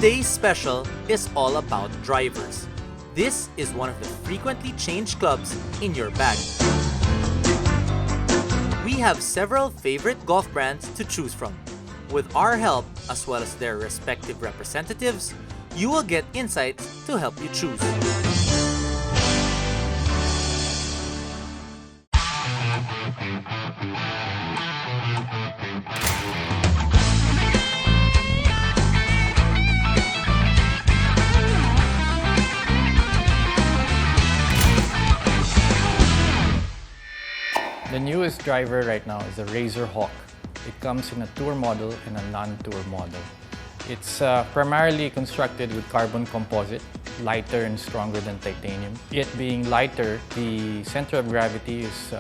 Today's special is all about drivers. This is one of the frequently changed clubs in your bag. We have several favorite golf brands to choose from. With our help, as well as their respective representatives, you will get insights to help you choose. The newest driver right now is the Razor Hawk. It comes in a tour model and a non-tour model. It's primarily constructed with carbon composite, lighter and stronger than titanium. It being lighter, the center of gravity is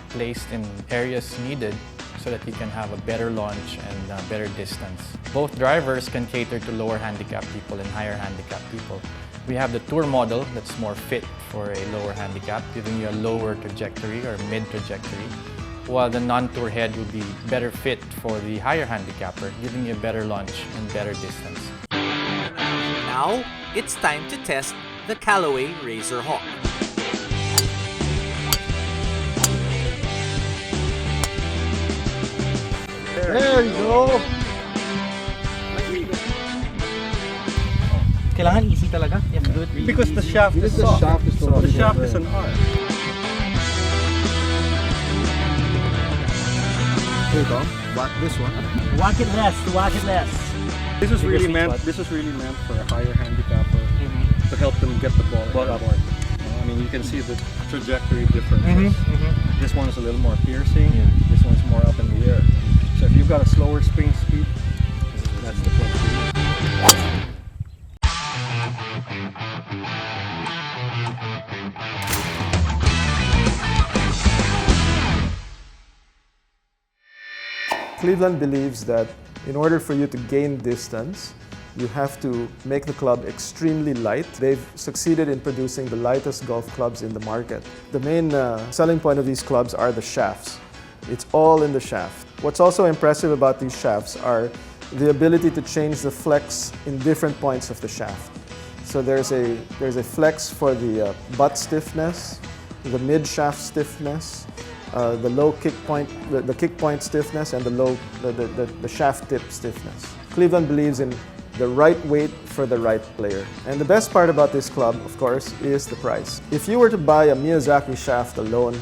placed in areas needed so that you can have a better launch and better distance. Both drivers can cater to lower handicap people and higher handicap people. We have the tour model that's more fit for a lower handicap, giving you a lower trajectory or mid trajectory, while the non-tour head will be better fit for the higher handicapper, giving you a better launch and better distance. Now, it's time to test the Callaway Razor Hawk. There you go! Kailangan easy talaga. You have to do it really Because the easy. shaft is soft. The shaft is an R. Here you go. Whack this one. Whack it less, whack it less. This is really sweet meant. spot. This is really meant for a higher handicapper to help them get the ball upward. I mean, you can see the trajectory difference. This one is a little more piercing. This one's more up in the air. So if you've got a slower spring speed, that's the club for you. Cleveland believes that in order for you to gain distance, you have to make the club extremely light. They've succeeded in producing the lightest golf clubs in the market. The main selling point of these clubs are the shafts. It's all in the shaft. What's also impressive about these shafts are the ability to change the flex in different points of the shaft. So there's a flex for the butt stiffness, the mid shaft stiffness, the low kick point, the kick point stiffness, and the shaft tip stiffness. Cleveland believes in the right weight for the right player. And the best part about this club, of course, is the price. If you were to buy a Miyazaki shaft alone,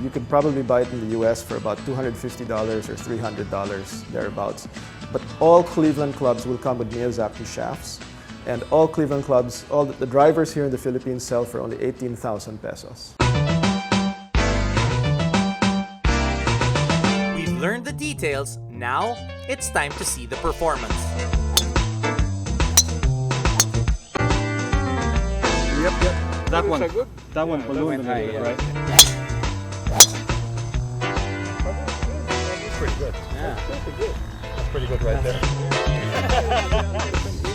you could probably buy it in the US for about $250 or $300 thereabouts. But all Cleveland clubs will come with Miyazaki shafts. And all Cleveland clubs, all the drivers here in the Philippines sell for only 18,000 pesos. We've learned the details, now it's time to see the performance. Yep. That one. That one ballooned a little bit, right? Pretty good. Yeah. That's pretty good right there.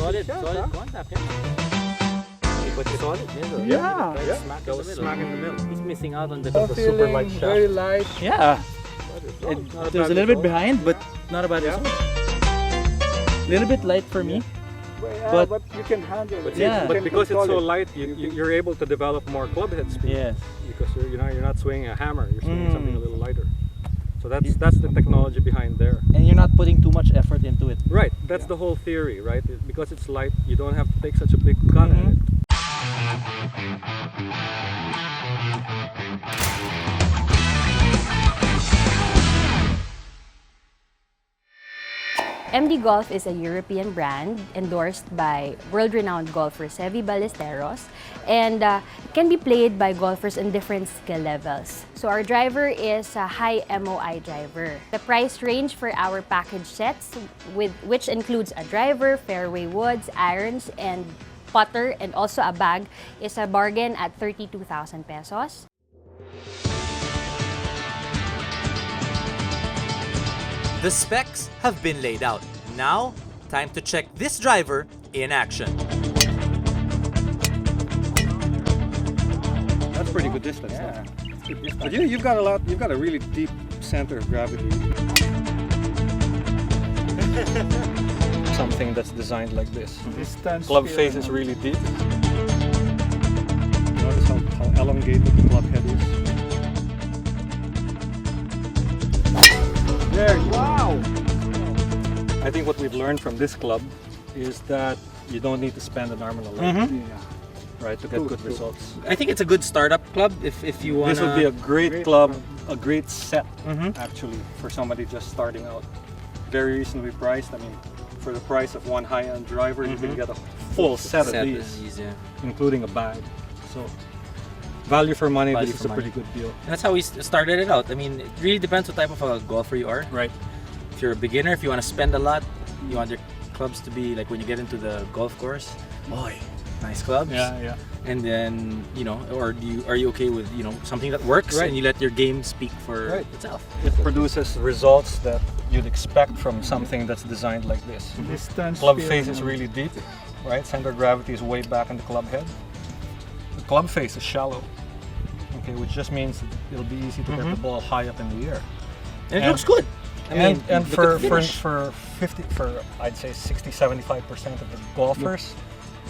Solid contact, yeah. But solid middle. Yeah. Smack in the middle. He's missing out on the super light shaft. Very light. Yeah. There's a little bit behind, but not a bad result. A little bit light for me. But you can handle it. But because it's so light, you're able to develop more club head speed. Yes. Because you're not swinging a hammer. You're swinging something a little lighter. So that's the technology behind there. And you're not putting too much effort into it. Right. That's the whole theory, right? Because it's light, you don't have to take such a big cut at it. MD Golf is a European brand endorsed by world-renowned golfer Seve Ballesteros, and can be played by golfers in different skill levels. So our driver is a high MOI driver. The price range for our package sets, which includes a driver, fairway woods, irons, and putter, and also a bag, is a bargain at 32,000 pesos. The specs have been laid out. Now, time to check this driver in action. good distance. Yeah. Though. But you've got a really deep center of gravity. Something that's designed like this. Distance. Club face is really deep. Notice how elongated the club head is. There you Wow. I think what we've learned from this club is that you don't need to spend an arm and a leg, right, to get good results. I think it's a good startup club if you want. This would be a great club, a great set actually for somebody just starting out. Very reasonably priced. I mean, for the price of one high-end driver, you can get a full set of these, including a bag. So, value for money. Value This is for a pretty money. good deal. And that's how we started it out. I mean, it really depends what type of a golfer you are. Right. If you're a beginner, if you want to spend a lot, you want your clubs to be like when you get into the golf course, boy, nice clubs. Yeah. And then, you know, or are you okay with, you know, something that works and you let your game speak for itself? It produces results that you'd expect from something that's designed like this. Distance. Club face is really deep, right? Center of gravity is way back in the club head. The club face is shallow, okay, which just means it'll be easy to get the ball high up in the air. And it looks good. I mean, and look for at the finish. I'd say 60-75% of the golfers,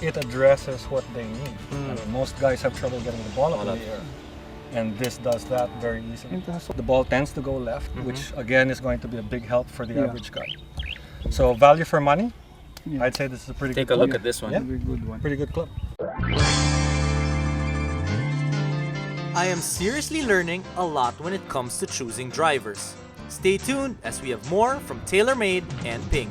it addresses what they need. I mean, most guys have trouble getting the ball up in the air, and this does that very easily. The ball tends to go left, which again is going to be a big help for the average guy. So value for money, I'd say this is a pretty Take good a club. look at this one. Yeah. Very good one. Pretty good club. I am seriously learning a lot when it comes to choosing drivers. Stay tuned as we have more from TaylorMade and Ping.